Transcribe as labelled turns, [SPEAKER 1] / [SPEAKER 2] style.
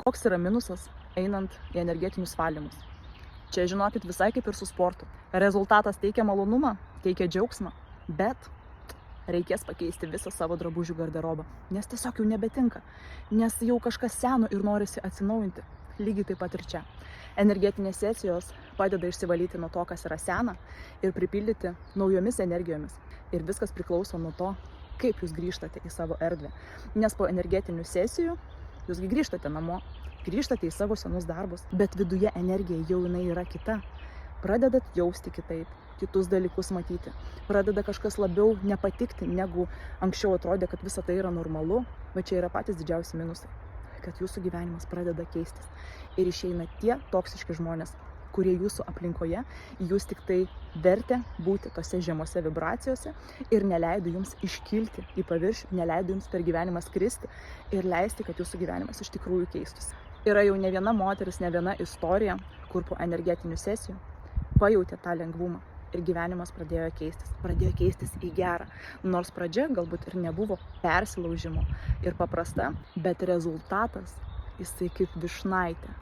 [SPEAKER 1] Koks yra minusas einant į energetinius valymus? Čia, žinokit, visai kaip ir su sportu. Rezultatas teikia malonumą, teikia džiaugsmą, bet reikės pakeisti visą savo drabužių garderobą, nes tiesiog jau nebetinka, nes jau kažkas seno ir norisi atsinaujinti. Lygiai taip pat ir čia. Energetinės sesijos padeda išsivalyti nuo to, kas yra sena ir pripildyti naujomis energijomis. Ir viskas priklauso nuo to, kaip jūs grįžtate į savo erdvę. Nes po energetinių sesijų jūsgi grįžtate namo, grįžtate į savo senus darbus, bet viduje energija jau jinai yra kita. Pradedat jausti kitaip, kitus dalykus matyti. Pradeda kažkas labiau nepatikti, negu anksčiau atrodė, kad visa tai yra normalu, bet čia yra patys didžiausi minusai, kad jūsų gyvenimas pradeda keistis. Ir išeina tie toksiški žmonės, kurie jūsų aplinkoje, jūs tik tai vertė būti tose žemose vibracijose ir neleido jums iškilti į paviršių, neleido jums per gyvenimą skristi ir leisti, kad jūsų gyvenimas iš tikrųjų keistųsi. Yra jau ne viena moteris, ne viena istorija, kur po energetinių sesijų pajautė tą lengvumą ir gyvenimas pradėjo keistis į gerą. Nors pradžia galbūt ir nebuvo persilaužimo ir paprasta, bet rezultatas jisai kaip vyšnaitė